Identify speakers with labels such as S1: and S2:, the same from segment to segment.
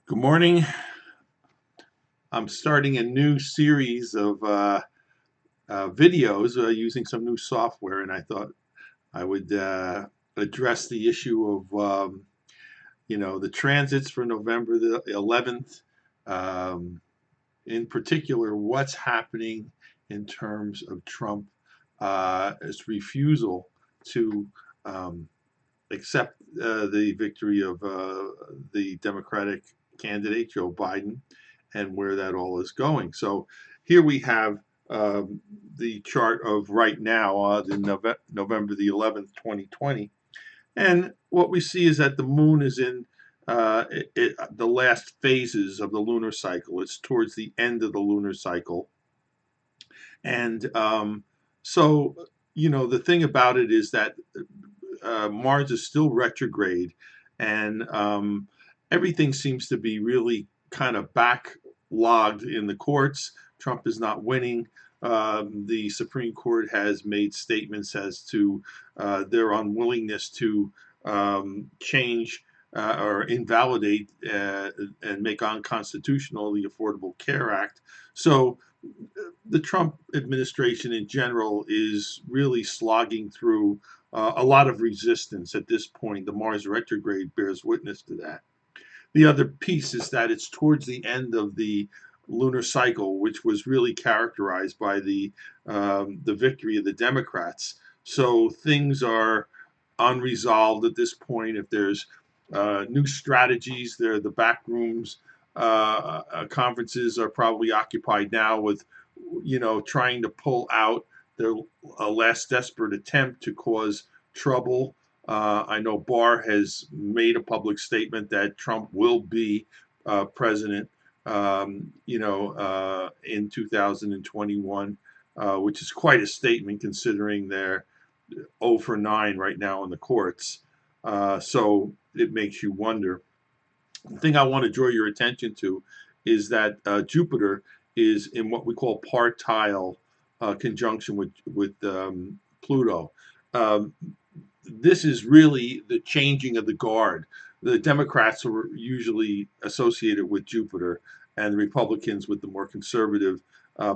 S1: Good morning. I'm starting a new series of videos using some new software, and I thought I would address the issue of the transits for November the 11th. Um, in particular, what's happening in terms of Trump's refusal to um, accept the victory of the Democratic candidate, Joe Biden, and where that all is going. So here we have the chart of right now, November the 11th, 2020. And what we see is that the moon is in the last phases of the lunar cycle. It's towards the end of the lunar cycle. And the thing about it is that Mars is still retrograde, and everything seems to be really kind of backlogged in the courts. Trump is not winning. The Supreme Court has made statements as to their unwillingness to change or invalidate and make unconstitutional the Affordable Care Act. So the Trump administration in general is really slogging through a lot of resistance at this point. The Mars retrograde bears witness to that. The other piece is that it's towards the end of the lunar cycle, which was really characterized by the victory of the Democrats. So things are unresolved at this point. If there's new strategies, the back rooms conferences are probably occupied now with, trying to pull out their last desperate attempt to cause trouble. I know Barr has made a public statement that Trump will be president, in 2021, which is quite a statement considering they're 0 for 9 right now in the courts. So it makes you wonder. The thing I want to draw your attention to is that Jupiter is in what we call partile conjunction with Pluto. Um, this is really the changing of the guard. The Democrats are usually associated with Jupiter, and the Republicans with the more conservative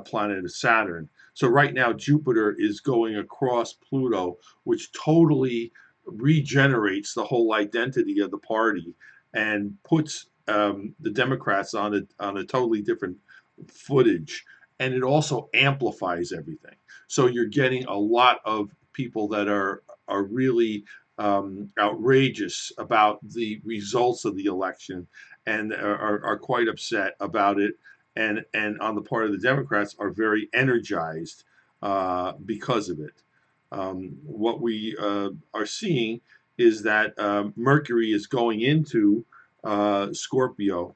S1: planet of Saturn. So right now, Jupiter is going across Pluto, which totally regenerates the whole identity of the party and puts the Democrats on a totally different footage. And it also amplifies everything. So you're getting a lot of people that are really outrageous about the results of the election and are quite upset about it. And on the part of the Democrats are very energized because of it. What we are seeing is that Mercury is going into Scorpio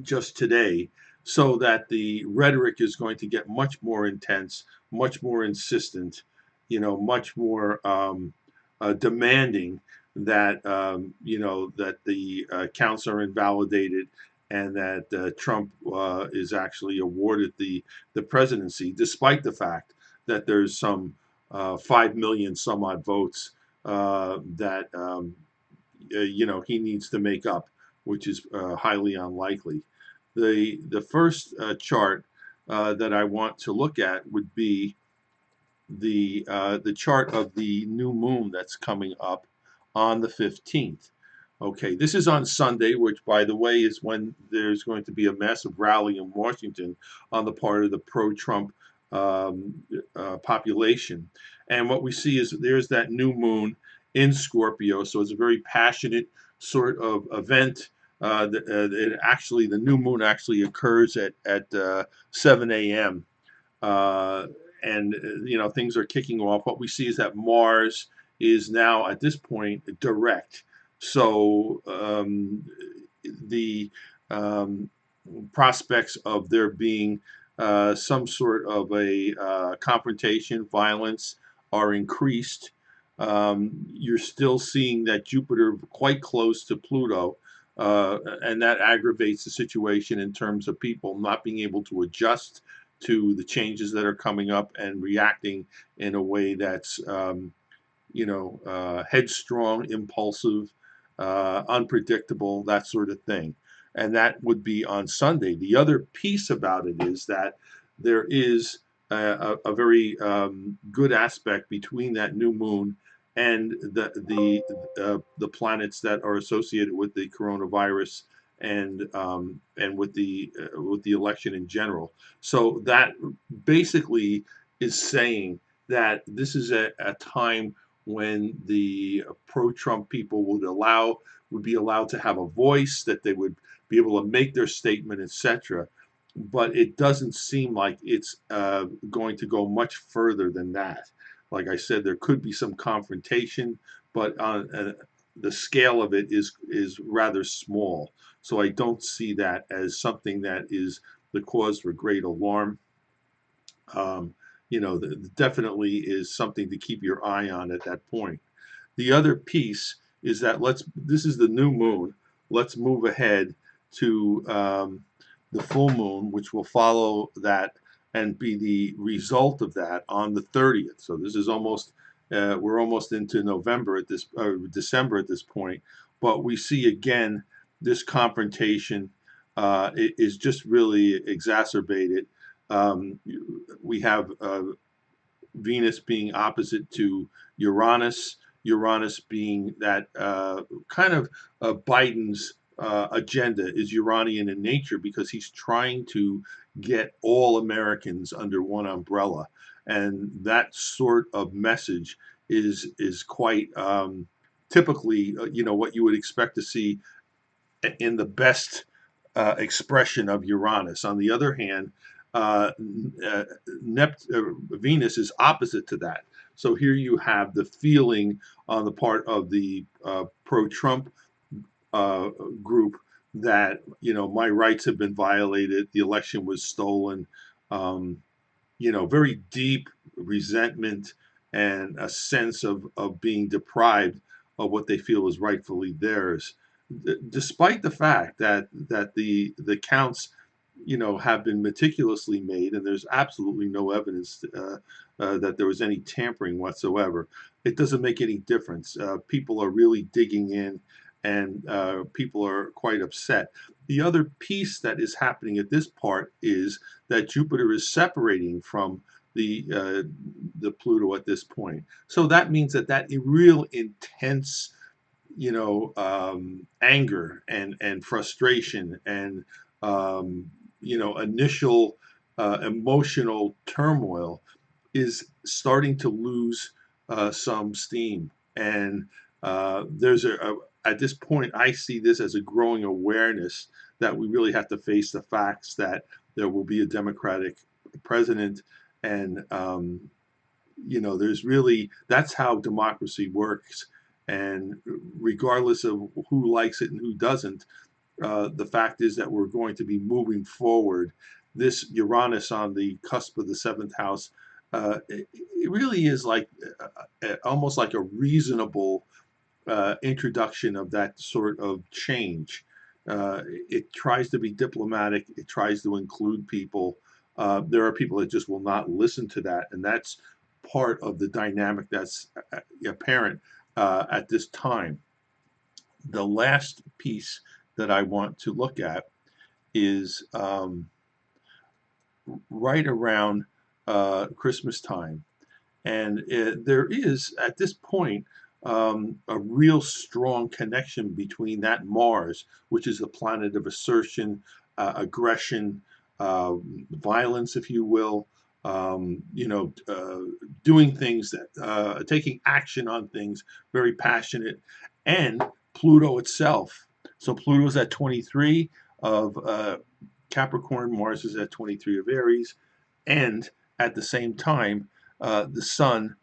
S1: just today, so that the rhetoric is going to get much more intense, much more insistent, much more demanding that that the counts are invalidated and that Trump is actually awarded the presidency, despite the fact that there's some 5 million some odd votes that he needs to make up, which is highly unlikely. The first chart that I want to look at would be the chart of the new moon that's coming up on the 15th. Okay, this is on Sunday, which, by the way, is when there's going to be a massive rally in Washington on the part of the pro-Trump population. And what we see is there's that new moon in Scorpio, so it's a very passionate sort of event. The new moon actually occurs at 7 a.m. And things are kicking off. What we see is that Mars is now at this point direct. So the prospects of there being some sort of a confrontation, violence, are increased. You're still seeing that Jupiter quite close to Pluto, and that aggravates the situation in terms of people not being able to adjust to the changes that are coming up and reacting in a way that's headstrong, impulsive, unpredictable, that sort of thing. and that would be on Sunday. The other piece about it is that there is a very good aspect between that new moon and the planets that are associated with the coronavirus and with the election in general. So that basically is saying that this is a time when the pro-Trump people would be allowed to have a voice, that they would be able to make their statement, etc. But it doesn't seem like it's going to go much further than that. Like I said, there could be some confrontation, but on the scale of it is rather small. So I don't see that as something that is the cause for great alarm. Um, definitely is something to keep your eye on at that point. The other piece is that this is the new moon. Let's move ahead to the full moon, which will follow that and be the result of that on the 30th. So this is we're almost into November at this, December at this point. But we see again this confrontation is just really exacerbated. Um, we have Venus being opposite to Uranus, Uranus being that kind of Biden's agenda is Uranian in nature, because he's trying to get all Americans under one umbrella. And that sort of message is quite typically, what you would expect to see in the best expression of Uranus. On the other hand, uh, uh, Venus is opposite to that. So here you have the feeling on the part of the pro-Trump uh, group that my rights have been violated, the election was stolen. Um, very deep resentment and a sense of being deprived of what they feel is rightfully theirs, despite the fact that the counts, have been meticulously made, and there's absolutely no evidence that there was any tampering whatsoever. It doesn't make any difference. People are really digging in, and people are quite upset. The other piece that is happening at this part is that Jupiter is separating from the Pluto at this point. So that means that real intense, anger and frustration and initial emotional turmoil is starting to lose some steam. And there's at this point, I see this as a growing awareness that we really have to face the facts that there will be a Democratic president, and there's really that's how democracy works. And regardless of who likes it and who doesn't, the fact is that we're going to be moving forward. This Uranus on the cusp of the seventh house, it really is like almost like a reasonable introduction of that sort of change. It tries to be diplomatic. It tries to include people. There are people that just will not listen to that, and that's part of the dynamic that's apparent at this time. The last piece that I want to look at is right around Christmas time. And there is, at this point, a real strong connection between that Mars, which is the planet of assertion, aggression, violence, if you will, doing things taking action on things, very passionate, and Pluto itself. So Pluto's at 23 of Capricorn, Mars is at 23 of Aries, and at the same time, the Sun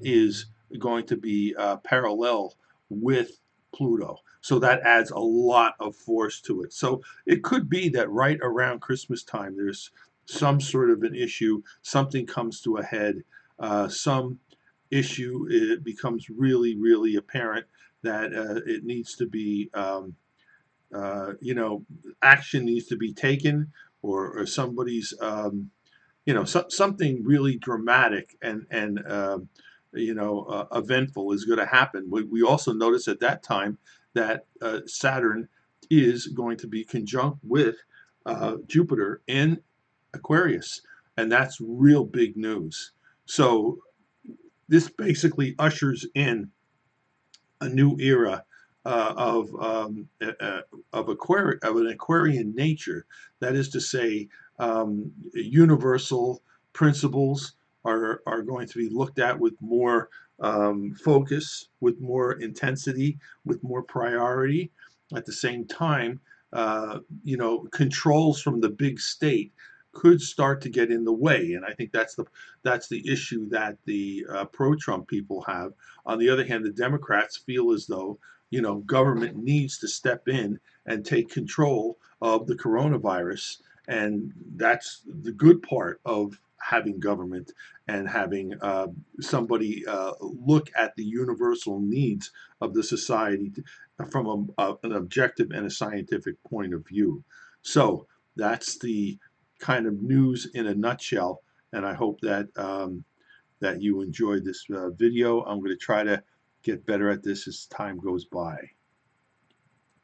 S1: is going to be parallel with Pluto. So that adds a lot of force to it. So it could be that right around Christmas time, there's some sort of an issue, something comes to a head, some issue, it becomes really, really apparent that it needs to be, action needs to be taken, or somebody's something really dramatic and eventful is going to happen. We also notice at that time that Saturn is going to be conjunct with Jupiter in Aquarius, and that's real big news. So this basically ushers in a new era of an Aquarian nature. That is to say, universal principles are going to be looked at with more focus, with more intensity, with more priority. At the same time, controls from the big state could start to get in the way, and I think that's the issue that the pro-Trump people have. On the other hand, the Democrats feel as though, government needs to step in and take control of the coronavirus. And that's the good part of having government and having somebody look at the universal needs of the society from an objective and a scientific point of view. So that's the kind of news in a nutshell. And I hope that you enjoyed this video. I'm going to try to get better at this as time goes by.